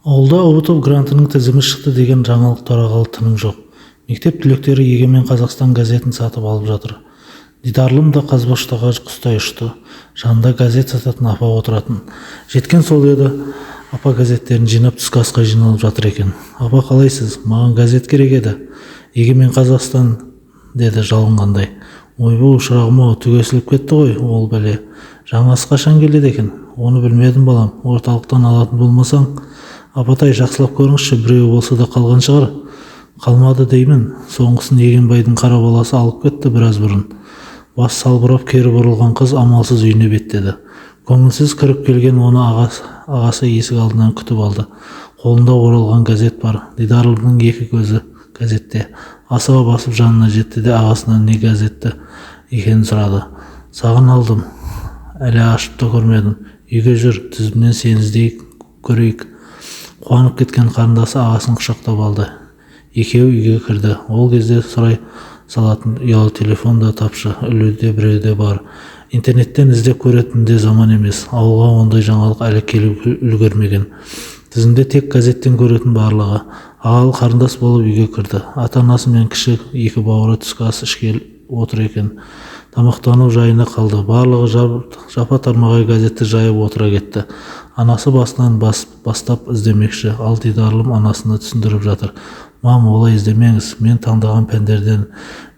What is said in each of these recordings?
Ауылда ұбт грантының тізімі шықты деген жаңалық тарағалы тыным жоқ. Мектеп түлектері Егемен Қазақстан газетін сатып алып жатыр. Дидарлым да Қазбаштаға құстай ұшты. Жанында газет сататын апа отыратын. Жеткен сол еді, апа газеттерін жинап түскі асқа жиналып жатыр екен. Апа, қалайсыз? Маған газет керек еді. Егемен Қазақстан, деді жалынғандай. Ойбай, шырағым-ау, түгесіліп кетті ғой, ол бәле. Жаңасы қашан келеді екен? Оны білмедім балам. Орталықтан алатын болмасаң, апатай, жақсылап көріңізші, біреу болса да қалған шығар. Қалмады деймін. Соңғысын Егенбайдың қара баласы алып кетті біраз бұрын. Бас салбырап кері бұрылған қыз амалсыз үйіне беттеді. Көңілсіз кіріп келген оны ағасы есік алдынан күтіп алды. Қолында оралған газет бар. Дидарлымның екі көзі газетте. Асыға басып жанына жетті де ағасынан не газетті екенін сұрады. Саған алдым. Әлі ашып та көрмедім. Үйге жүр, тізімнен сені іздейік, көрейік. Қуанып кеткен қарындасы ағасын құшақтап алды. Екеуі үйге кірді. Ол кезде сұрай салатын ұялы телефон да тапшы, үлуде біреуде бар. Интернеттен іздеп көретін де заман емес. Ауылға ондай жаңалық әлі келіп үлгермеген. Тізімде тек газеттен көретін барлығы. Ағалы қарындас болып үйге кірді. Ата-анасы мен кіші екі бауыры түскі ас ішкелі отыр екен. Тамақтану жайына қалды. Барлығы жапа тармағай газетті жайып отыра кетті. Анасы басынан бастап іздемекші. Ал Дидарлым анасына түсіндіріп жатыр. Мам, олай іздемеңіз. Мен таңдаған пәндерден,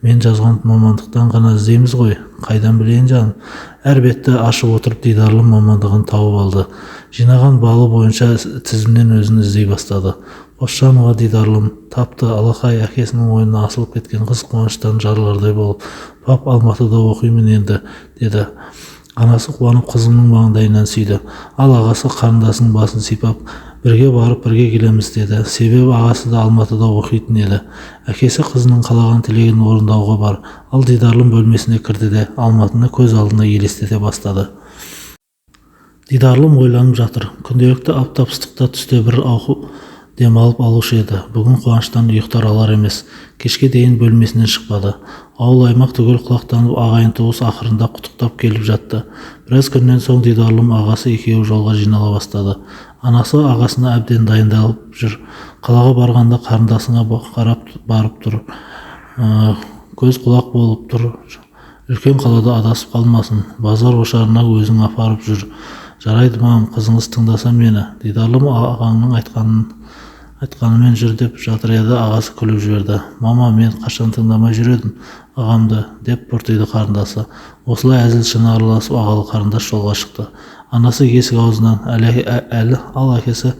мен жазған мамандықтан ғана іздейміз ғой. Қайдан білейін жаным? Әр бетті ашып отырып Дидарлым мамандығын тауып алды. Жинаған балы бойынша тізімнен өзін іздей бастады. Қосжанова Дидарлым тапты. Алақай әкесінің ойына асылып кеткен қыз қуаныштан жарылардай болып, пап, Алматыда оқимын енді, деді. Анасы қуанып қызының маңдайынан сүйді. Ал ағасы қарындасының басын сипап, бірге барып бірге келеміз, деді. Себебі ағасы да Алматыда оқитын еді. Әкесі қызының қалаған тілегін орындауға бар. Ал Дидарлым бөлмесіне кірді де Алматыны көз алдына елестете бастады. Дидарлым ойланып жатыр. Күнделікті аптап ыстықта түсте бір демалып алушы еді. Бүгін қуаныштан ұйықтар алар емес. Кешке дейін бөлмесінен шықпады. Ауыл аймақ түгел құлақтанып, ағайын туыс ақырында құттықтап келіп жатты. Біраз күннен соң Дидарлым ағасы екеуі жолға жинала бастады. Анасы ағасына әбден дайындалып жүр. Қалаға барғанда қарындасыңа қарап барып тұр. Көз құлақ болып тұр. Үлкен қалада адасып қалмасын. Базар ошарына өзің апарып жүр. Жарайды, мам, қызыңыз тыңдаса мені. Дидарлым ағаңның айтқанымен жүр деп жатыр еді, ағасы күліп жіберді. Мама, мен қашан тыңдамай жүредім ағамды, деп бұртиды қарындасы. Осылай әзіл шыны араласып ағалы қарындас жолға шықты. Анасы есік аузынан, ал әкесі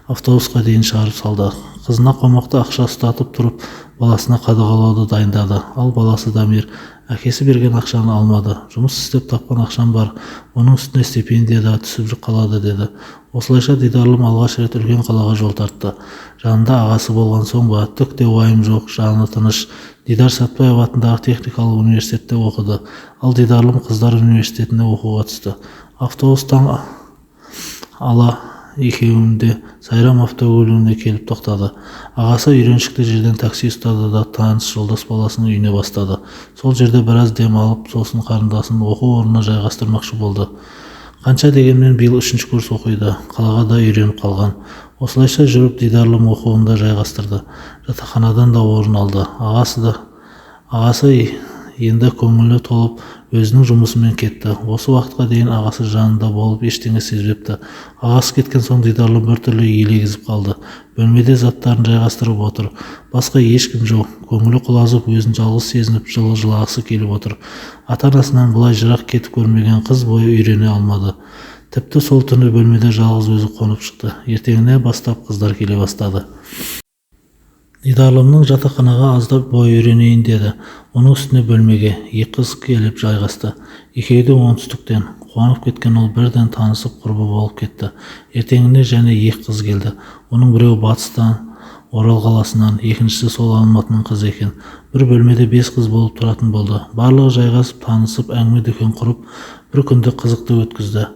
автобусқа дейін шығарып салды. Қызына қомақты ақша ұстатып тұрып, баласына қадағалауды дайындады. Ал баласы Дамир әкесі берген ақшаны алмады. Жұмыс істеп тапқан ақшам бар, оның үстіне стипендия да түсіп қалады, деді. Осылайша Дидарлым алғаш рет үлкен қалаға жол тартты. Жанында ағасы болған соң ба, түк те уайым жоқ, жаны тыныш. Дидар Сәтбаев атындағы техникалық университетте оқыды. Ал Дидарлым қыздар университетіне оқуға түсті. Автобустан ала екеуінде Сайрам автокөлігіне келіп тоқтады. Ағасы үйреншікті жерден такси ұстады да таныс жолдас баласының үйіне бастады. Сол жерде біраз дем алып, сосын қарындасын оқу орнына жайғастырмақшы болды. Қанша дегенмен биыл 3-ші курс оқиды. Қалаға да үйреніп қалған. Осылайша жүріп Дидарлым оқуында жайғастырды. Жатақханадан да орын алды. Ағасы енді көңілі толып өзінің жұмысымен кетті. Осы уақытқа дейін ағасы жанында болып ештеңе сезбепті. Ағасы кеткен соң Дидарлым біртүрлі елегізіп қалды. Бөлмеде заттарын жайғастырып отыр. Басқа ешкім жоқ. Көңілі құлазып, өзін жалғыз сезініп, жылағысы келіп отыр. Ата-анасынан бұлай жырақ кетіп көрмеген қыз бойы үйрене алмады. Тіпті сол түні бөлмеде жалғыз өзі қонып шықты. Ертеңіне бастап қыздар келе бастады. Дидарлымның жатақханаға аздап бой үйренейін деді. Оның үстіне бөлмеге екі қыз келіп жайғасты. Екеуі де оңтүстіктен. Қуанып кеткен ол бірден танысып құрбы болып кетті. Ертеңіне және екі қыз келді. Оның біреуі батыстан, Орал қаласынан, екіншісі сол Алматының қызы екен. Бір бөлмеде 5 қыз болып тұратын болды. Барлығы жайғасып, танысып, әңгіме дүкен құрып, бір күнді қызықты өткізді.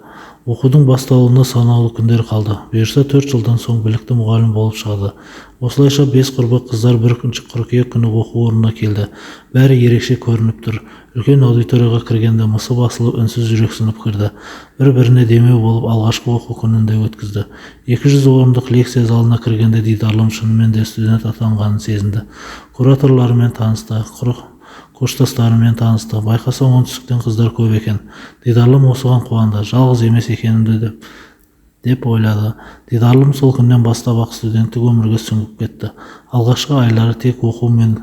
Оқудың басталуына санаулы күндер қалды. Бұйырса 4 жылдан соң білікті мұғалім болып шығады. Осылайша 5 құрбы қыздар 1 қыркүйек күні оқу орнына келді. Бәрі ерекше көрініп тұр. Үлкен аудиторияға кіргенде мысы басылып үнсіз жүрексініп кірді. Бір-біріне демеу болып алғашқы оқу күнінде өткізді. 200 орындық лекция залына кіргенде Дидарлым шынымен де студент атанғанын сезінді. Кураторларымен танысты, курстастарымен танысты. Байқаса оңтүстіктен қыздар көп екен. Дидарлым осыған қуанды. Жалғыз емес екенімді деп ойлады. Дидарлым сол күннен бастап-ақ студенттік өмірге сүңгіп кетті. Алғашқы айлары тек оқу мен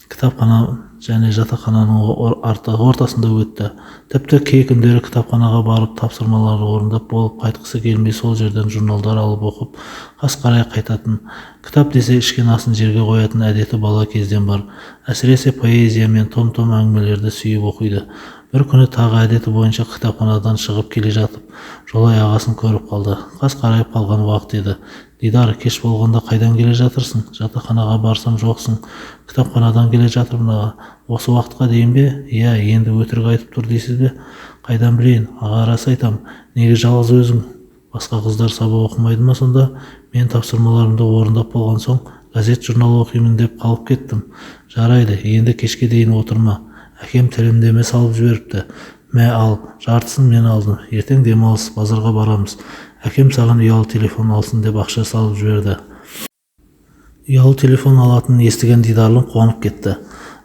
кітапхана және жатақхананың ортасында өтті. Тіпті кей күндері кітапханаға барып тапсырмаларды орындап болып қайтқысы келмей сол жерден журналдар алып оқып, қас қарай қайтатын. Кітап десе ішкен асын жерге қоятын әдеті бала кезден бар. Әсіресе поэзия мен том-том әңгімелерді сүйіп оқиды. Бір күні тағы әдеті бойынша кітапханадан шығып келе жатып, жолай ағасын көріп қалды. Қас қарайып қалған уақыт еді. Дидар, кеш болғанда қайдан келе жатырсың? Жатақханаға барсам жоқсың. Кітапханадан келе жатырмын аға. Осы уақытқа дейін бе? Иә, енді өтірік айтып тұр дейсіз бе? Қайдан білейін? Аға, рас айтам. Неге жалғыз өзің? Басқа қыздар сабақ оқымайды ма сонда? Мен тапсырмаларымды орындап болған соң газет журнал оқимын деп қалып кеттім. Жарайды, енді кешке дейін отырма. Әкем тілімдеме салып жіберіпті. Мә ал, жартысын мен алдым. Ертең демалыс, базарға барамыз. Әкем саған ұялы телефон алсын деп ақша салып жіберді. Ұялы телефон алатынын естіген Дидарлым қуанып кетті.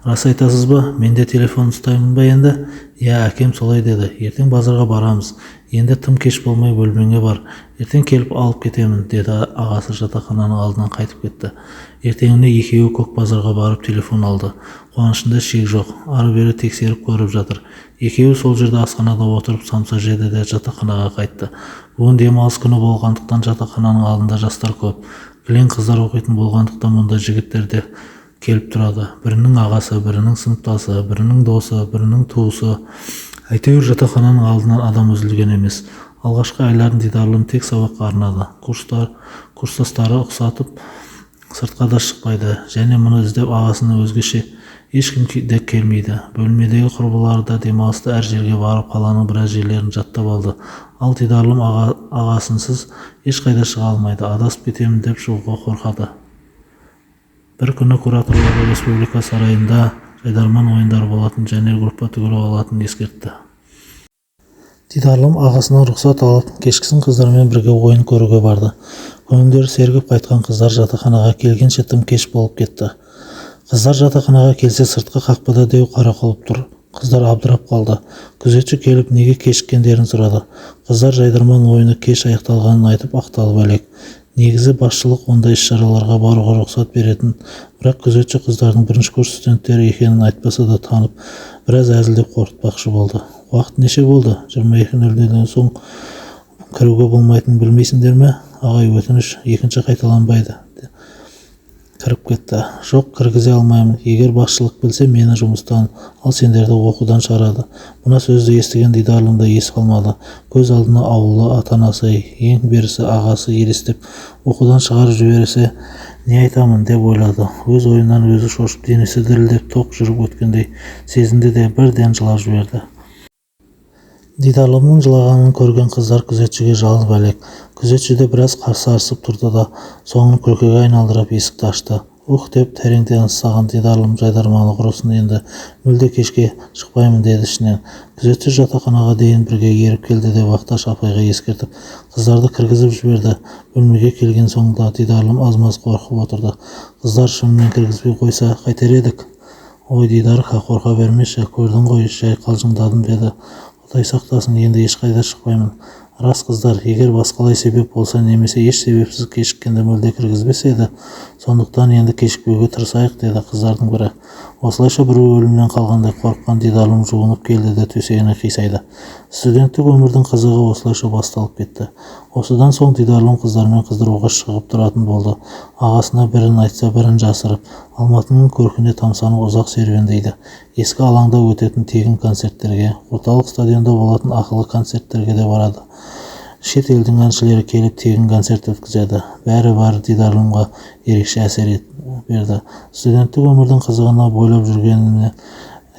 Рас айтасыз ба? Мен де телефон ұстаймын ба енді? Иә, әкем солай деді. Ертең базарға барамыз. Енді тым кеш болмай бөлмеңе бар. Ертең келіп алып кетемін, деді ағасы жатақхананың алдынан қайтып кетті. Ертеңіне екеуі көк базарға барып телефон алды. Қуанышында шек жоқ. Ары-бері тексеріп көріп жатыр. Екеуі сол жерде асханада отырып самса жеді де жатақханаға қайтты. Бүгін демалыс күні болғандықтан жатақхананың алдында жастар көп. Кілең қыздар оқитын болғандықтан мұнда жігіттер де келіп тұрады. Бірінің ағасы, бірінің сыныптасы, бірінің досы, бірінің туысы. Әйтеуір жатақхананың алдынан адам үзілген емес. Алғашқы айларын Дидарлым тек сабаққа арнады. Курстастары ұқсатып сыртқа да шықпайды. Және мұны іздеп ағасына өзгеше ешкім де келмейді. Бөлмедегі құрбылары да демалыста әр жерге барып қаланың біраз жерлерін жаттап алды. Ал Дидарлым ағасынсыз ешқайда шыға алмайды. Адасып кетемін деп шығуға қорқады. Бір күні кураторлары республика сарайында жайдарман ойындары болатын және группа түгілі алатынын ескертті. Дидарлым ағасынан рұқсат алып, кешкісін қыздармен бірге ойын көруге барды. Көңілдері сергіп қайтқан қыздар жатақханаға келгенше тым кеш болып кетті. Қыздар жатақханаға келсе сыртқы қақпада деу қарақолып тұр. Қыздар абдырап қалды. Күзетші келіп неге кешіккендерін сұрады. Қыздар жайдарман ойыны кеш аяқталғанын айтып ақталып әлек. Негізі басшылық ондай іс-шараларға баруға рұқсат беретін, бірақ күзетші қыздардың бірінші курс студенттері екенін айтпаса да танып, біраз әзілдеп қорқытпақшы болды. Уақыт неше болды? 22:00-ден соң кіруге болмайтынын білмейсіңдер ме? Ағай, өтініш, екінші қайталанбайды. Кіріп кетті. Жоқ, кіргізе алмаймын. Егер басшылық білсе, мені жұмыстан, ал сендерді оқудан шығарады. Мына сөзді естіген Дидарлымда ес қалмады. Көз алдына ауылы, ата-анасы, ең берісі ағасы елестеп, оқудан шығарып жіберсе, не айтамын деп ойлады. Өз ойынан өзі шошып, денесі дірілдеп тоқ жүріп өткендей сезінді де бірден жылап жіберді. Дидарлымның жылағанын көрген қыздар күзетшіге жалынып әлек. Күзетші де біраз қарсы тұрды да, соңын күлкіге айналдырып есікті ашты. Ух деп тәреңден ыстаған Дидарлым жайдарманы құрысын, енді мүлде кешке шықпаймын деді ішінен. Күзетші жатақханаға дейін бірге еріп келді де вақташ апайға ескертіп, қыздарды кіргізіп жіберді. Бөлмеге келген соңда Дидарлым аз-маз қорқып отырды. Қыздар шынымен кіргізбей қойса қайтер едік? Ой, Дидарка, қорқа бермеші, көрдің ғой, жай қалжыңдадым деді. Құдай сақтасын, енді ешқайда шықпаймын. Рас қыздар, егер басқалай себеп болса, немесе еш себепсіз кешіккенде мүлде кіргізбес еді, сондықтан енді кешікпеуге тырысайық, деді қыздардың бірі. Осылайша бір өлімнен қалғандай қорыққан Дидарлым жуынып келді де төсегіне қисайды. Студенттік өмірдің қызығы осылайша басталып кетті. Осыдан соң Дидарлым қыздармен қыздыруға шығып тұратын болды. Ағасына бірін айтса, бірін жасырып, Алматының көркіне тамсанып ұзақ серуендейді. Ескі алаңда өтетін тегін концерттерге, орталық стадионда болатын ақылы концерттерге де барады. Шет елдің әншілері келіп тегін концерт өткізеді. Бәрі Дидарлымға ерекше әсер берді. Студенттік өмірдің қызығына бойлап жүргеніне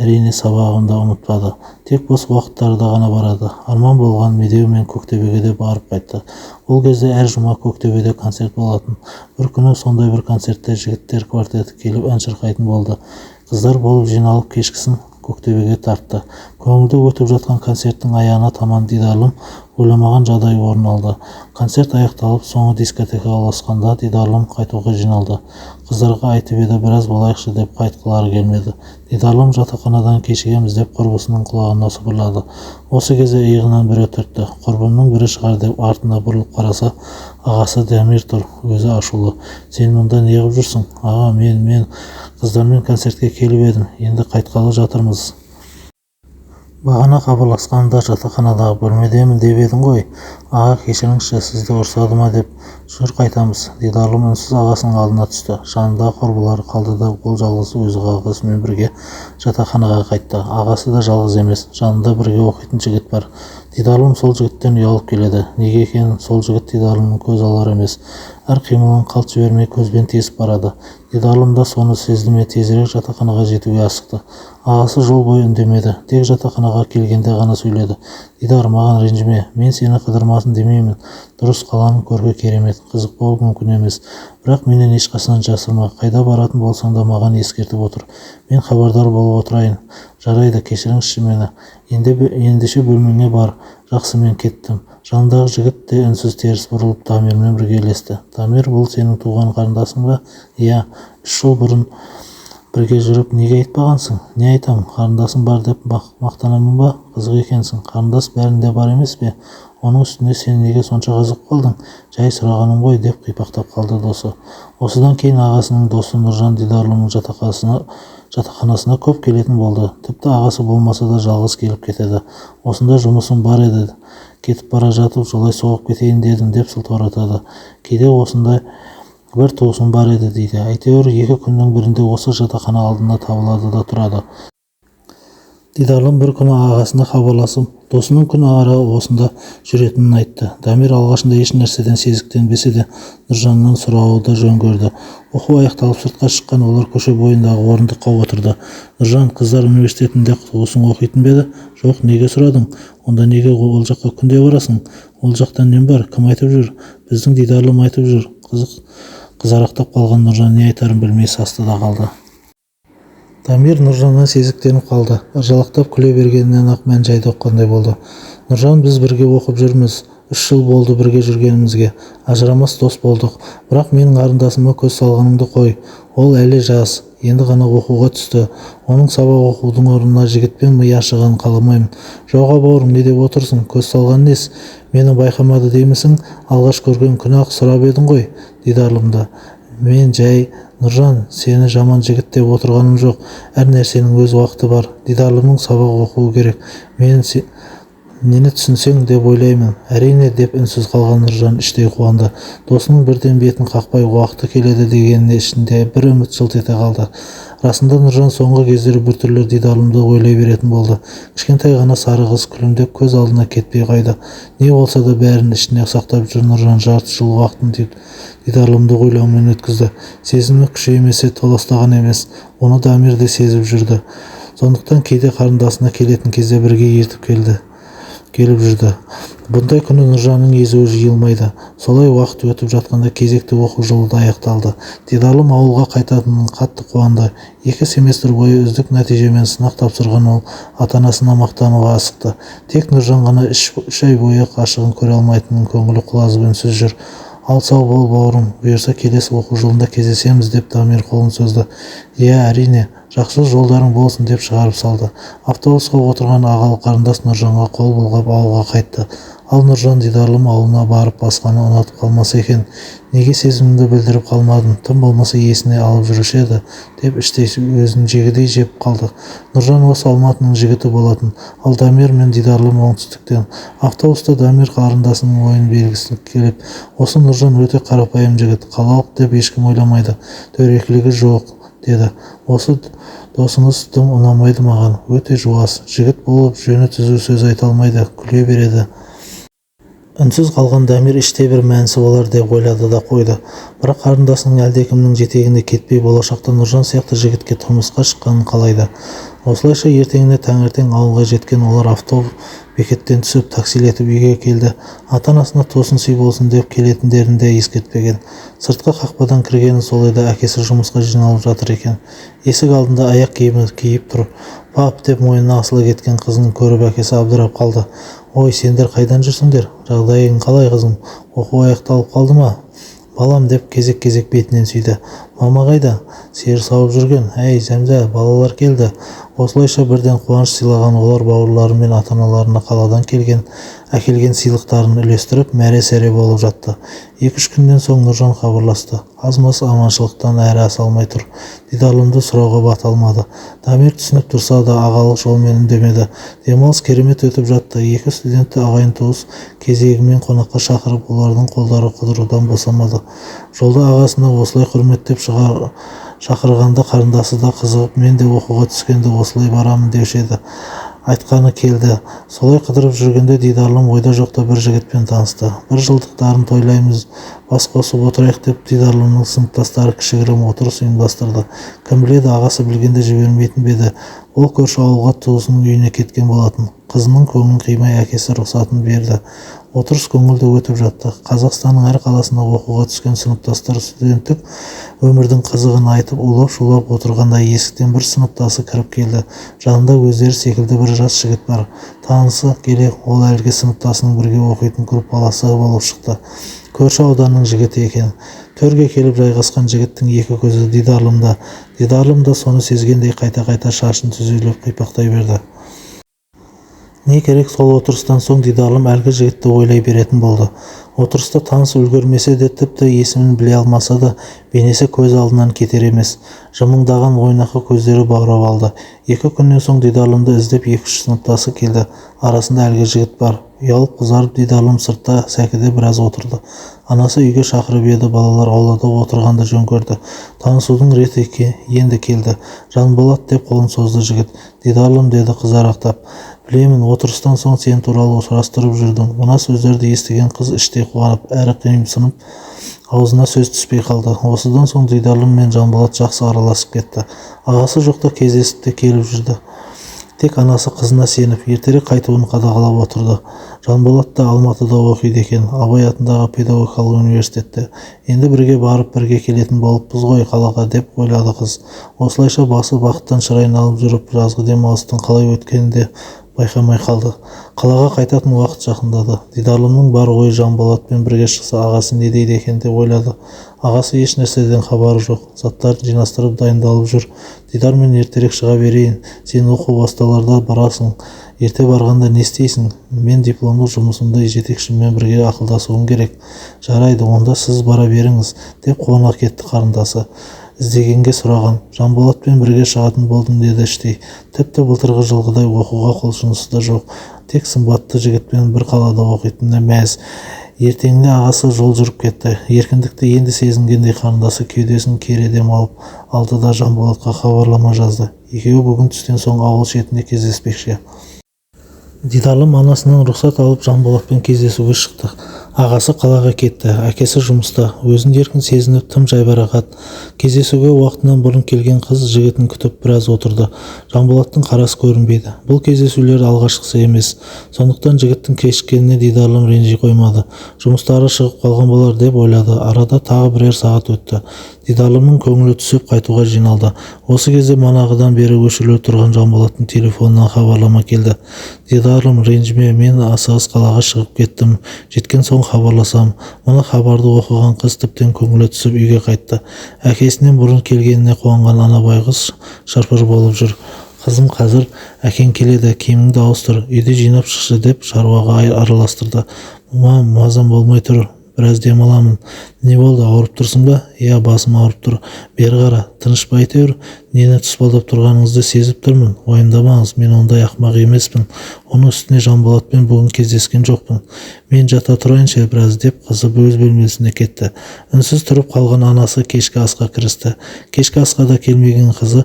әрине сабағын да ұмытпады. Тек бос уақыттарда ғана барады. Арман болған Медеу мен Көктөбеге де барып қайтты. Ол кезде әр жұма Көктөбеде концерт болатын. Бір күні сондай бір концертте жігіттер квартеті келіп ән шырқайтын болды. Қыздар болып жиналып кешкісін Көктөбеге тартты. Көңілді өтіп жатқан концерттің аяғына таман Дидарлым ойламаған жағдай орын алды. Концерт аяқталып, соңы дискотекаға ұласқанда Дидарлым қайтуға жиналды. Қыздарға айтып еді, біраз болайықшы деп қайтқылары келмеді. Дидарлым жатақханадан кешігеміз деп құрбысының құлағына сыбырлады. Осы кезде иығынан біреу түртті. Құрбымның бірі шығар деп артына бұрылып қараса, ағасы Дамир тұр, өзі ашулы. Сен мұнда неғып жүрсің? Аға, мен қыздармен концертке келіп едім, енді қайтқалы жатырмыз. Бағана хабарласқанда жатақханадағы бөлмедемін деп едің ғой. Аға, кешіріңізші, сізді ұрсады ма деп. Жүр қайтамыз. Дидарлым үнсіз ағасының алдына түсті. Жанында құрбылары қалды да ол жалғыз өз ағасымен бірге жатақханаға қайтты. Ағасы да жалғыз емес, жанында бірге оқитын жігіт бар. Дидарлым сол жігіттен ұялып келеді. Неге екенін сол жігіт Дидарлымның көз алар емес. Әр қимылын қалт жібермей көзбен тесіп барады. Дидарлым да соны сезді ме, тезірек жатақханаға жетуге асықты. Ағасы жол бойы үндемеді, тек жатақханаға келгенде ғана сөйледі. Дидар, маған ренжіме, мен сені қыдырмасын демеймін. Дұрыс, қаланың көркі керемет, қызық болуы мүмкін емес. Бірақ менен ешқашан жасырма, қайда баратын болсаң да маған ескертіп отыр. Мен хабардар болып отырайын. Жарайды, кешіріңізші мені. Ендеше бөлмеңе бар. Жақсы, мен кеттім. Жанындағы жігіт те үнсіз теріс бұрылып Дамирмен бірге ілесті. Дамир, бұл сенің туған қарындасың ба? Иә, 3 жыл бұрын бірге жүріп неге айтпағансың? Не айтам, қарындасың бар деп мақтанамын ба? Қызық екенсің. Қарындас бәрінде бар емес пе? Оның үстіне сен неге сонша қызық қалдың? Жай сұрағаным ғой деп қипақтап қалды досы. Осыдан кейін ағасының досы Нұржан Дидарлымның жатақханасына көп келетін болды. Тіпті ағасы болмаса да жалғыз келіп кетеді. Осында жұмысым бар еді. Кетіп бара жатып жолай соғып кетейін дедім деп сылтауратады. Кейде осындай бір туысым бар еді дейді. Әйтеуір 2 күннің бірінде осы жатақхана алдында табылады да тұрады. Дидарлым бір күні ағасына хабарласып, досының күн ара осында жүретінін айтты. Дамир алғашында еш нәрседен сезіктенбесе де Нұржаннан сұрауы да жөн көрді. Оқу аяқталып сыртқа шыққан олар көше бойындағы орындыққа отырды. Нұржан, қыздар университетінде туысың оқитын бе еді? Жоқ, неге сұрадың? Онда неге ол жаққа күнде барасың? Ол жақтан нем бар? Кім айтып жүр? Біздің Дидарлым айтып жүр. Қызарақтап қалған Нұржан не айтарын білмей састы да қалды. Дамир Нұржаннан сезіктеніп қалды. Ыржалақтап күле бергеннен ақ мән жайды ұққандай болды. Нұржан, біз бірге оқып жүрміз. 3 жыл болды бірге жүргенімізге. Ажырамас дос болдық. Бірақ менің қарындасыма көз салғаныңды қой. Ол әлі жас, енді ғана оқуға түсті. Оның сабақ оқудың орнына жігітпен ми ашығанын қаламаймын. Жоға бауырым, не деп отырсың? Көз салған нес? Мені байқамады деймісің? Алғаш көрген күні-ақ сұрап едің ғой, Дидарлымды. Мен жай, Нұржан, сені жаман жігіт деп отырғаным жоқ. Әр нәрсенің өз уақыты бар. Дидарлымның сабақ оқуы керек. Нені түсінсең деп ойлаймын. Әрине, деп үнсіз қалған Нұржан іштей қуанды. Досының бірден бетін қақпай уақыты келеді дегеніне ішінде бір үміт жылт ете қалды. Расында Нұржан соңғы кездері біртүрлі Дидарлымды ойлай беретін болды. Кішкентай ғана сары қыз күлімдеп көз алдына кетпей қойды. Не болса да бәрін ішіне сақтап жүр Нұржан жарты жыл уақытын Дидарлымды ойлаумен өткізді. Сезімі күшеймесе толастаған емес. Оны Дамир де сезіп жүрді. Сондықтан кейде қарындасына келетін кезде бірге ертіп келіп жүрді. Бұндай күні Нұржанның езуі жиылмайды. Солай уақыт өтіп жатқанда кезекті оқу жылы да аяқталды. Дидарлым ауылға қайтатынын қатты қуанды. 2 семестр бойы үздік нәтижемен сынақ тапсырған ол ата-анасына мақтануға асықты. Тек Нұржан ғана 3 ай бойы ғашығын көре алмайтынын көңілі құлазып үнсіз жүр. Ал сау бол бауырым, бұйырса келесі оқу жылында кездесеміз деп Дамир қолын созды. Иә, әрине, жақсы жолдарың болсын деп шығарып салды. Автобусқа отырған ағалы қарындас Нұржанға қол бұлғап ауылға қайтты. Ал Нұржан Дидарлым ауылына барып басқаны ұнатып қалмаса екен. Неге сезімімді білдіріп қалмадым, тым болмаса есіне алып жүруші еді, деп іштей өзін жегідей жеп қалды. Нұржан осы Алматының жігіті болатын, ал Дамир мен Дидарлым оңтүстіктен. Автобуста Дамир қарындасының ойын белгісі келіп, осы Нұржан өте қарапайым жігіт, қалалық деп ешкім ойламайды, дөрекілігі жоқ, деді. Осы досыңыз тым ұнамайды маған, өте жуас, жігіт болып жөні түзу сөз айта алмайды, күле береді. Үнсіз қалған Дамир іште бір мәнісі болар деп ойлады да қойды. Бірақ қарындасының әлдекімнің жетегінде кетпей болашақта Нұржан сияқты жігітке тұрмысқа шыққанын қалайды. Осылайша ертеңіне таңертең ауылға жеткен олар автобус бекеттен түсіп таксилетіп үйге келді. Ата-анасына тосын сый болсын деп келетіндерін де ескертпеген. Сыртқы қақпадан кіргені сол еді, әкесі жұмысқа жиналып жатыр екен. Есік алдында аяқ киімі киіп тұр. Пап деп мойнына асыла кеткен қызын көріп әкесі абдырап қалды. Ой, сендер қайдан жүрсіңдер? Жағдайың қалай қызым? Оқу аяқталып қалды ма? Балам деп кезек-кезек бетінен сүйді. Мама қайда? Сиыр сауып жүрген. Әй, Зәмзә, балалар келді. Осылайша бірден қуаныш сыйлаған олар бауырлары мен ата-аналарына қаладан әкелген сыйлықтарын үлестіріп мәре-сәре болып жатты. 2-3 күннен соң Нұржан хабарласты. Аз-маз аманшылықтан әрі аса алмай тұр. Дидарлымды сұрауға бата алмады. Дамир түсініп тұрса да ағалық жолмен үндемеді. Демалыс керемет өтіп жатты. 2 студентті ағайын туыс кезегімен қонаққа шақырып, олардың қолдары қыдырудан босамады. Жолда ағасына осылай құрметтеп шақырғанда қарындасы да қызығып, мен де оқуға түскенде осылай барамын деуші еді. Айтқаны келді. Солай қыдырып жүргенде Дидарлым ойда жоқта бір жігітпен танысты. 1 жылдықтарын тойлаймыз, бас қосып отырайық деп Дидарлымның сыныптастары кішігірім отырыс ұйымдастырды. Кім біледі, ағасы білгенде жібермейтін бе еді. Ол көрші ауылға туысының үйіне кеткен болатын. Қызының көңілін қимай әкесі рұқсатын берді. Отырыс көңілді өтіп жатты. Қазақстанның әр қаласына оқуға түскен сыныптастар студенттік өмірдің қызығын айтып, улап-шулап отырғанда есіктен бір сыныптасы кіріп келді. Жанында өздері секілді бір жас жігіт бар. Танысы келе, ол әлгі сыныптасының бірге оқитын группаласы болып шықты. Көрші ауданның жігіті екен. Төрге келіп жайғасқан жігіттің екі көзі Дидарлымда. Дидарлым да соны сезгендей қайта-қайта шашын түзеліп қипақтай берді. Не керек, сол отырыстан соң Дидарлым әлгі жігітті ойлай беретін болды. Отырыста таныс үлгермесе де, тіпті есімін біле алмаса да, бейнесі көз алдынан кетер емес. Жымыңдаған ойнақы көздері баурап алды. 2 күннен соң Дидарлымды іздеп 2-3 сыныптасы келді. Арасында әлгі жігіт бар. Ұялып қызарып Дидарлым сыртта сәкіде біраз отырды. Анасы үйге шақырып еді, балалар аулада отырғанды жөн көрді. Танысудың реті енді келді. Жанболат деп қолын созды жігіт. Дидарлым деді қызарақтап. Білемін, отырыстан соң сен туралы сұрастырып жүрдім. Мына сөздерді естіген қыз іштей қуанып, әрі қимсынып, аузына сөз түспей қалды. Осыдан соң Дидарлым мен Жанболат жақсы араласып кетті. Ағасы жоқта кездесіп те келіп жүрді. Тек анасы қызына сеніп, ертерек қайтуын қадағалап отырды. Жанболат та Алматыда оқиды екен, Абай атындағы педагогикалық университетте. Енді бірге барып, бірге келетін болыппыз ғой қалаға, деп ойлады қыз. Осылайша басы бақыттан шырайын алып жүріп, жазғы демалыстың қалай өткенін де байқамай қалды. Қалаға қайтатын уақыт жақындады. Дидарлымның бар ойы Жанболатпен бірге шықса, ағасы не дейді екен деп ойлады. Ағасы еш нәрседен хабары жоқ. Заттарын жинастырып дайындалып жүр. Дидар, мен ертерек шыға берейін. Сен оқу басталарда барасың. Ерте барғанда не істейсің? Мен дипломдық жұмысымды жетекшіммен бірге ақылдасуым керек. Жарайды, онда сіз бара беріңіз, деп қуана кетті қарындасы. Іздегенге сұраған. Жанболатпен бірге шығатын болдым, деді іштей. Тіпті былтырғы жылғыдай оқуға құлшынысы да жоқ. Тек сымбатты жігітпен бір қалада оқитынына мәз. Ертеңінде ағасы жол жүріп кетті. Еркіндікті енді сезінгендей қарындасы кеудесін кере дем алды да Жанболатқа хабарлама жазды. Екеуі бүгін түстен соң ауыл шетінде кездеспекші. Дидарлым анасынан рұқсат алып Жанболатпен кездесуге шықты. Ағасы қалаға кетті, әкесі жұмыста. Өзін еркін сезініп тым жайбарақат. Кездесуге уақытынан бұрын келген қыз жігітін күтіп біраз отырды. Жанболаттың қарасы көрінбейді. Бұл кездесулер алғашқысы емес. Сондықтан жігіттің кешіккеніне Дидарлым ренжи қоймады. Жұмыстары шығып қалған болар деп ойлады. Арада тағы бірер сағат өтті. Дидарлымның көңілі түсіп қайтуға жиналды. Осы кезде манағыдан бері өшіріліп тұрған Жанболаттың телефонынан хабарлама келді. Дидарлым, ренжіме, мен асығыс қалаға шығып кеттім. Жеткен соң хабарласам. Мұны хабарды оқыған қыз тіптен көңілі түсіп үйге қайтты. Әкесінен бұрын келгеніне қуанған ана байғұс шырпыр болып жүр. Қызым, қазір әкең келеді, киіміңді ауыстыр, үйді жинап шықшы, деп шаруаға араластырды. Мазам болмай тұр. біраз демаламын. Не болды, ауырып тұрсың ба? Иә, басым ауырып тұр. Бері қара, тыныш па әйтеуір? Нені тұспалдап тұрғаныңызды сезіп тұрмын. Уайымдамаңыз, мен ондай ақымақ емеспін. Оның үстіне Жанболатпен бүгін кездескен жоқпын. Мен жата тұрайыншы біраз деп қызы өз бөлмесіне кетті. Үнсіз тұрып қалған анасы кешкі асқа кірісті. Кешкі асқа да келмеген қызы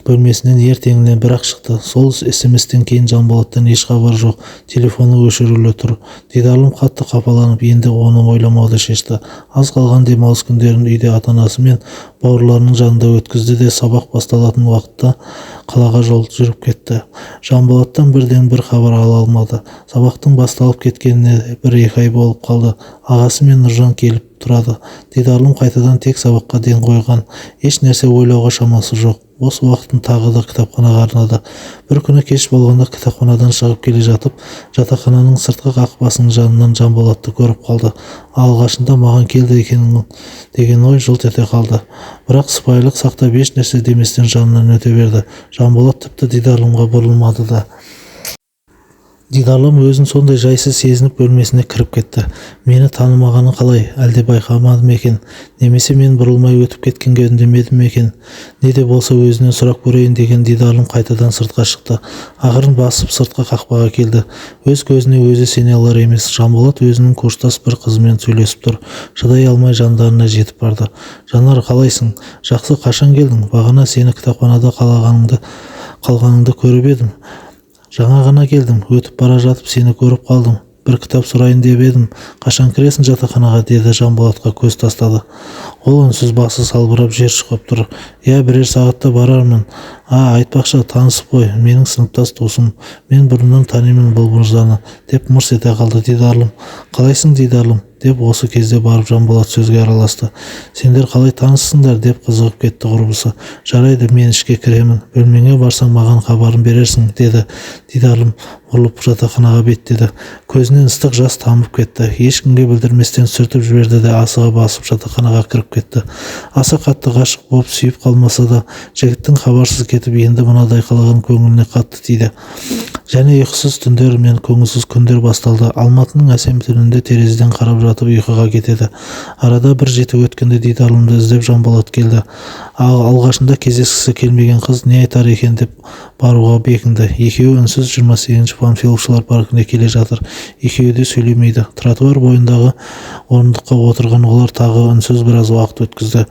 бөлмесінен ертеңіне бір-ақ шықты. Сол SMS-тен кейін Жанболаттан еш хабар жоқ. Телефоны өшірулі тұр. Дидарлым қатты қапаланып, енді оны ойламауды шешті. Аз қалған демалыс күндерін үйде ата-анасы мен бауырларының жанында өткізді де сабақ басталатын уақытта қалаға жол жүріп кетті. Жанболаттан бірден бір хабар ала алмады. Сабақтың басталып кеткеніне 1-2 ай болып қалды. Ағасы мен Нұржан келіп тұрады. Дидарлым қайтадан тек сабаққа ден қойған. Еш нәрсе ойлауға шамасы жоқ. Осы уақытын тағы да кітапханаға арнады. Бір күні кеш болғанда кітапханадан шығып келе жатып, жатақхананың сыртқы қақпасының жанынан Жанболатты көріп қалды. Алғашында маған келді екен деген ой жылт ете қалды. Бірақ сыпайылық сақтап еш нәрсе деместен жанынан өте берді. Жанболат тіпті Дидарлымға бұрылмады да. Дидарлым өзін сондай жайсыз сезініп бөлмесіне кіріп кетті. Мені танымағаны қалай, әлде байқамадым екен, немесе мен бұрылмай өтіп кеткенге үндемедім екен. Не де болса өзінен сұрап көрейін деген Дидарлым қайтадан сыртқа шықты. Ақырын басып сыртқа қақпаға келді. Өз көзіне өзі сене алар емес. Жанболат өзінің курстас бір қызымен сөйлесіп тұр. Шыдай алмай жандарына жетіп барды. Жанар, қалайсың? Жақсы, қашан келдің? Бағана сені кітапханада қалғаныңды көріп едім. Жаңа ғана келдім, өтіп бара жатып сені көріп қалдым. Бір кітап сұрайын деп едім. Қашан кіресің жатақханаға? Деді. Жанболатқа көз тастады. Ол үнсіз басы салбырап жер шұқып тұр. Иә, бірер сағатта барармын. Айтпақшы, танысып қой, менің сыныптас досым. Мен бұрыннан танимын бұл мырзаны, деп мырс ете қалды Дидарлым. Қалайсың, Дидарлым? Деп осы кезде барып Жанболат сөзге араласты. Сендер қалай таныссыңдар? Деп қызығып кетті құрбысы. Жарайды, мен ішке кіремін. Бөлмеңе барсаң маған хабарын берерсің, деді. Дидарлым бұрылып жатақханаға беттеді. Көзінен ыстық жас тамып кетті. Ешкімге білдірместен сүртіп жіберді де асыға басып жатақханаға кіріп кетті. Аса қатты ғашық болып сүйіп қалмаса да, жігіттің хабарсыз кетіп енді мынадай қылығын көңіліне қатты тиді. Және ұйқысыз түндер мен көңілсіз күндер басталды. Алматының әсем түнінде терезеден қарап жатып ұйқыға кетеді. Арада бір жеті өткенде Дидарлымды іздеп Жанболат келді. Алғашында кездескісі келмеген қыз не айтар екен деп баруға бекінді. Екеуі үнсіз 28-ші Панфиловшылар паркіне келе жатыр. Екеуі де сөйлемейді. Тротуар бойындағы орындыққа отырған олар тағы үнсіз біраз уақыт өткізді.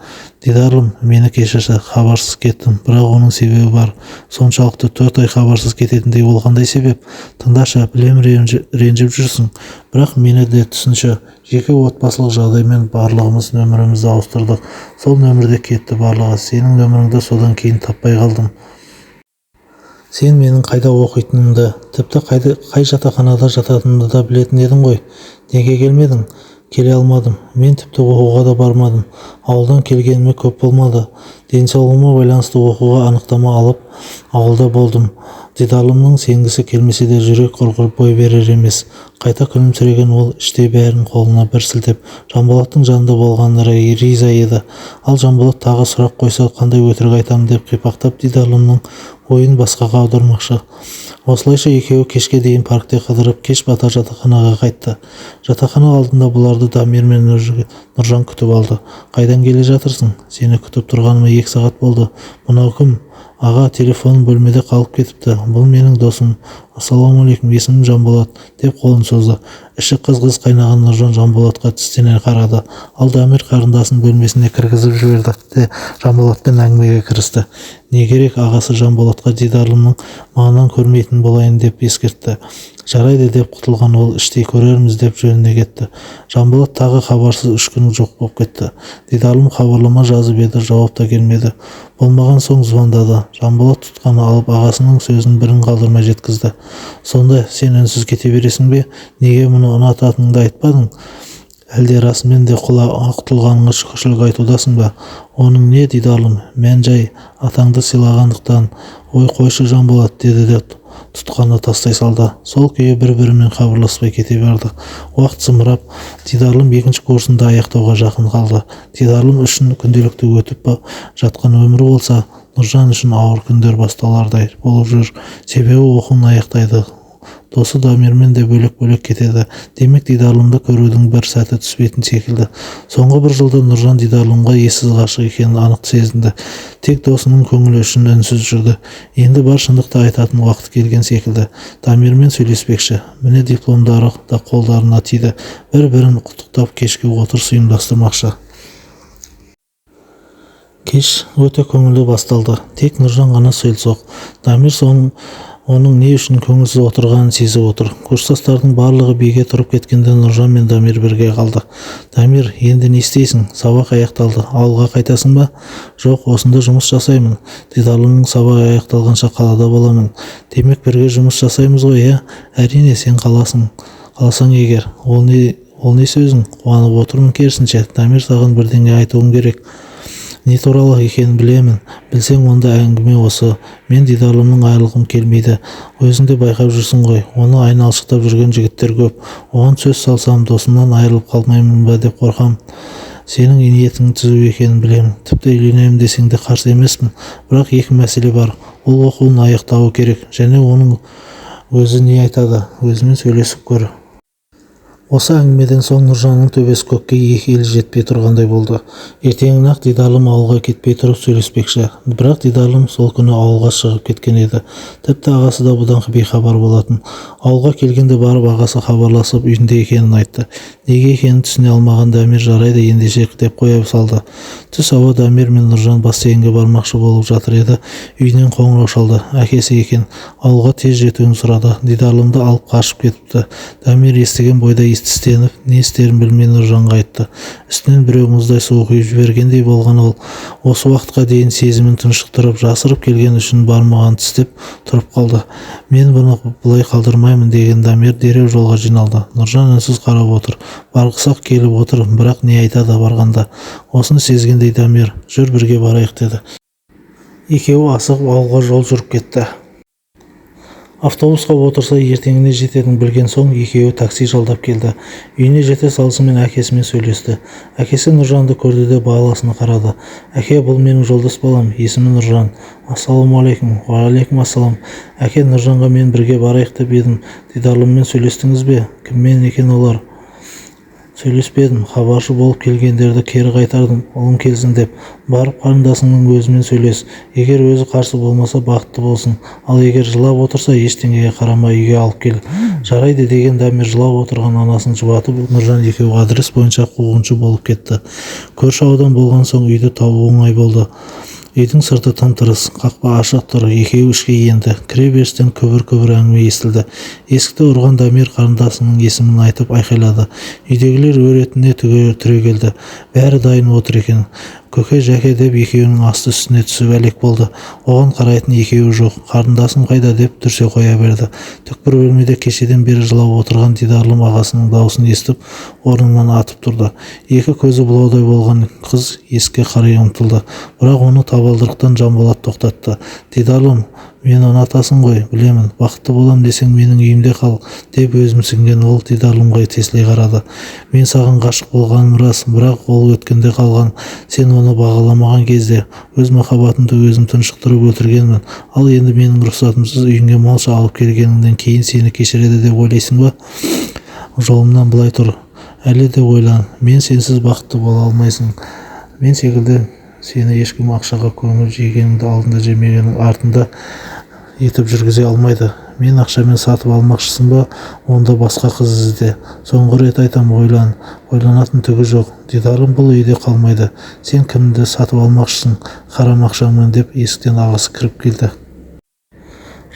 Дидарлым, мені кешірші, хабарсыз кеттім, бірақ оның себебі бар. Соншалықты 4 ай хабарсыз кететіндей ол қандай себеп? Тыңдашы, білем ренжіп жүрсің, бірақ мені де түсінші. Жеке отбасылық жағдаймен барлығымыз нөмірімізді ауыстырдық. Сол нөмірде кетті барлығы. Сенің нөміріңді содан кейін таппай қалдым. Сен менің қайда оқитынымды, тіпті қай жатақханада жататынымды да білетін едің ғой. Неге келмедің? Келе алмадым. Мен тіпті оқуға да бармадым. Ауылдан келгеніме көп болмады. Денсаулығыма байланысты оқуға анықтама алып, ауылда болдым. Дидарлымның сенгісі келмесе де жүрек құрғыр бой берер емес. Қайта күлімсіреген ол іштей бәрін қолына бір сілтеп, Жанболаттың жанында болғанына риза еді. Ал Жанболат тағы сұрақ қойса қандай өтірік айтамын деп қипақтап Дидарлымның ойын басқаға аудармақшы. Осылайша екеуі кешке дейін паркте қыдырып, кеш бата жатақханаға қайтты. Жатақхана алдында бұларды Дамир мен Нұржан күтіп алды. Қайдан келе жатырсың? Сені күтіп тұрғаныма 2 сағат болды. Мынау кім? Аға, телефоным бөлмеде қалып кетіпті. Бұл менің досым. Ассалаумағалейкум, есімім Жанболат, деп қолын созды. Іші қыз қайнаған Нұржан Жанболатқа тістене қарады. Ал Дамир қарындасын бөлмесіне кіргізіп жіберді де Жанболатпен әңгімеге кірісті. Не керек? Ағасы Жанболатқа Дидарлымның маңынан көрмейтін болайын деп ескертті. Жарайды деп құтылған ол іштей көрерміз деп жөніне кетті. Жанболат тағы хабарсыз 3 күн жоқ болып кетті. Дидарлым хабарлама жазып еді, жауап та келмеді. Болмаған соң звондады. Жанболат тұтқаны алып ағасының сөзін бірін қалдырмай жеткізді. Сонда сен үнсіз кете бересің бе? Неге мұны ұнататыныңды айтпадың? Әлде расымен де құтылғаныңа шүкіршілік айтудасың ба? Оның не, Дидарлым? Мән жай, атаңды сыйлағандықтан. Ой, қойшы Жанболат, деді де тұтқаны тастай салды. Сол күйі бір-бірімен хабарласпай кете берді. Уақыт зымырап, Дидарлым 2-ші курсында аяқтауға жақын қалды. Дидарлым үшін күнделікті өтіп жатқан өмір болса, Нұржан үшін ауыр күндер басталардай болып жүр. Себебі оқуын аяқтайды. досы Дамирмен де бөлек-бөлек кетеді. Демек Дидарлымды көрудің бір сәті түспейтін секілді. Соңғы бір жылда Нұржан Дидарлымға ессіз ғашық екенін анық сезінді. Тек досының көңілі үшін үнсіз жүрді. Енді бар шындықты айтатын уақыт келген секілді. Дамирмен сөйлеспекші. Міне дипломдары да қолдарына тиді. Бір-бірін құттықтап кешке отырыс ұйымдастырмақшы. Кеш өте көңілді басталды. Тек Нұржан ғана селсоқ. Дамир оның не үшін көңілсіз отырғанын сезіп отыр. Курстастардың барлығы биге тұрып кеткенде Нұржан мен Дамир бірге қалды. Дамир, енді не істейсің? Сабақ аяқталды. Ауылға қайтасың ба? Жоқ, осында жұмыс жасаймын. Дидарлымның сабақ аяқталғанша қалада боламын. Демек бірге жұмыс жасаймыз ғой, иә? Әрине, сен қаласың. Қаласаң егер. Ол не сөзің? Қуанып отырмын, керісінше. Дамир, саған бірдеңе айтуым керек. Не туралы екенін білемін. Білсең, онда әңгіме осы. Мен Дидарлымның айырылғым келмейді. Өзің де байқап жүрсің ғой. Оны айналшықтап жүрген жігіттер көп. Оған сөз салсам, досымнан айырылып қалмаймын ба деп қорқам. Сенің ниетің түзу екенін білемін. Тіпті үйленемін десең де қарсы емеспін. Бірақ екі мәселе бар. Ол оқуын аяқтауы керек. Және оның өзі не айтады? Өзімен сөйлесіп көр. Осы әңгімеден соң Нұржанның төбесі көкке екі елі жетпей тұрғандай болды. Ертеңін-ақ Дидарлым ауылға кетпей тұрып сөйлеспекші. Бірақ Дидарлым сол күні ауылға шығып кеткен еді. Тіпті ағасы да бұдан бейхабар болатын. Ауылға келгенде барып ағасы хабарласып үйінде екенін айтты. Неге екенін түсіне алмаған Дамир жарайды ендеше деп қоя салды. Түс ауа Дамир мен Нұржан бассейнге бармақшы болып жатыр еді. Үйінен қоңырау шалды. Әкесі екен. Ауылға тез жетуін сұрады. Дидарлымды алып қашып кетіпті. Дамир естіген бойда тістеніп, не істерін білмей Нұржанға айтты. Үстінен біреу мұздай су құйып жібергендей болған ол. Осы уақытқа дейін сезімін тұншықтырып, жасырып келген үшін бармаған тістеп тұрып қалды. Мен бұны бұлай қалдырмаймын деген Дамир дереу жолға жиналды. Нұржан үнсіз қарап отыр. Барғысақ келіп отыр, бірақ не айтады барғанда. Осыны сезгендей Дамир, жүр бірге барайық деді. Екеуі асығып ауылға жол жүріп кетті. Автобусқа отырса ертеңіне жететінін білген соң екеуі такси жалдап келді. Үйіне жете салысымен әкесімен сөйлесті. Әкесі Нұржанды көрді де баласына қарады. Әке, бұл менің жолдас балам, есімі Нұржан. Ассалаумалейкум. Уағалейкум ассалам. Әке, Нұржанға мен бірге барайық деп едім. Дидарлыммен сөйлестіңіз бе? Кіммен екен олар? Сөйлеспедім. Хабаршы болып келгендерді кері қайтардым. Ұлым келсін деп. Барып қарындасыңның өзімен сөйлес. Егер өзі қарсы болмаса бақытты болсын. Ал егер жылап отырса ештеңеге қарамай үйге алып кел. Жарайды деген Дамир жылап отырған анасын жұбатып, Нұржан екеуі адрес бойынша қуғыншы болып кетті. Көрші аудан болған соң үйді табу оңай болды. Үйдің сырты тым-тырыс, қақпа ашық тұр. Екеуі ішке енді. Кіре берістен күбір-күбір әңгіме естілді. Есікті ұрған Дамир қарындасының есімін айтып айқайлады. Үйдегілер өретіне түрегелді. Бәрі дайын отыр екен. Көке, жәке деп екеуінің асты үстіне түсіп әлек болды. Оған қарайтын екеуі жоқ. Қарындасым қайда деп дүрсе қоя берді. Түкпір бөлмеде кешеден бері жылап отырған Дидарлым ағасының даусын естіп, орнынан атып тұрды. Екі көзі бұлаудай болған қыз есікке қарай ұмтылды. Бірақ оны табалдырықтан Жанболат тоқтатты. Дидарлым, мені ұнатасың ғой, білемін. Бақытты болам десең менің үйімде қал, деп өзімсінген ол Дидарлымға тесіле қарады. Мен саған ғашық болғаным рас, бірақ ол өткенде қалған. Сен оны бағаламаған кезде өз махаббатымды өзім тұншықтырып өлтіргенмін. Ал енді менің рұқсатымсыз үйіңе малша алып келгеніңнен кейін сені кешіреді деп ойлайсың ба? Жолымнан былай тұр. Әлі де ойлан. Мен сенсіз бақытты бола алмайсың. Мен секілді сені ешкім ақшаға көңіл жегеніңді алдында жемегенің артында етіп жүргізе алмайды. Мен ақшамен сатып алмақшысың ба? Онда басқа қыз ізде. Соңғы рет айтам, ойлан. Ойланатын түгі жоқ. Дидарлым бұл үйде қалмайды. Сен кімді сатып алмақшысың? Харам ақшаңмен деп есіктен ағасы кіріп келді.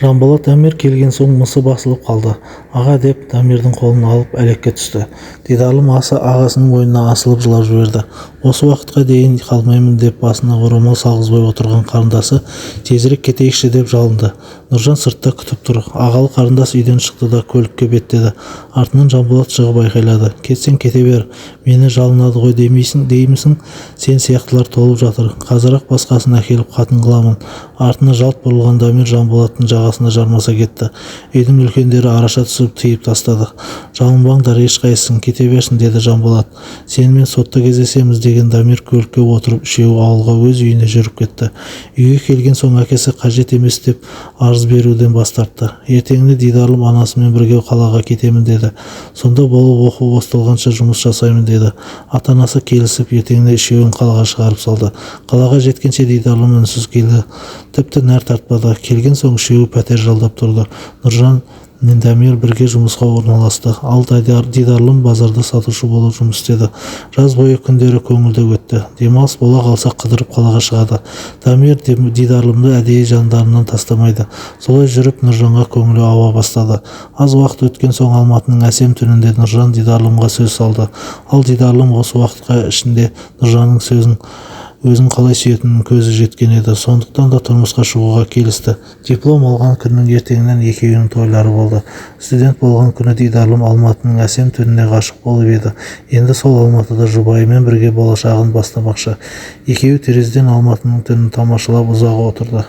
Жанболат Дамир келген соң мысы басылып қалды. Аға деп Дамирдің қолын алып әлекке түсті. Дидарлым ағасының мойнына асылып жылап жіберді. Осы уақытқа дейін қалмаймын деп басына орамал салғызбай отырған қарындасы тезірек кетейікші деп жалынды. Нұржан сыртта күтіп тұр. Ағалы қарындас үйден шықты да көлікке беттеді. Артынан Жанболат шығып айқайлады. Кетсең кете бер. Мені жалынады ғой деймісің? Сен сияқтылар толып жатыр. Қазір-ақ басқасын әкеліп қатын қыламын. Артына жалт бұрылған Дамир Жанболаттың жағасына жармаса кетті. Үйдің үлкендері араша түсіп түсіп тыйып тастады. Жалынбаңдар ешқайсың, кете берсін, деді Жанболат. Сенімен сотта кездесеміз деген Дамир көлікке отырып үшеуі ауылға өз үйіне жүріп кетті. Үйге келген соң әкесі қажет емес деп арыз беруден бас тартты. Ертеңіне Дидарлым анасымен бірге қалаға кетемін деді. Сонда болып оқу басталғанша жұмыс жасаймын деді. Ата-анасы келісіп ертеңіне үшеуін қалаға шығарып салды. Қалаға жеткенше Дидарлым үнсіз келді. Тіпті нәр тартпады. Келген соң үшеуі пәтер жалдап тұрды. Нұржан мен Дамир бірге жұмысқа орналасты. Ал Дидарлым базарда сатушы болып жұмыс істеді. Жаз бойы күндері көңілді өтті. Демалыс бола қалса қыдырып қалаға шығады. Дамир Дидарлымды әдейі жандарынан тастамайды. Солай жүріп Нұржанға көңілі ауа бастады. Аз уақыт өткен соң Алматының әсем түнінде Нұржан Дидарлымға сөз салды. Ал Дидарлым осы уақытқа ішінде Нұржанның өзін қалай сүйетінін көзі жеткен еді. Сондықтан да тұрмысқа шығуға келісті. Диплом алған күннің ертеңінен екеуінің тойлары болды. Студент болған күні Дидарлым Алматының әсем түніне ғашық болып еді. Енді сол Алматыда жұбайымен бірге болашағын бастамақшы. Екеуі терезеден Алматының түнін тамашалап ұзақ отырды.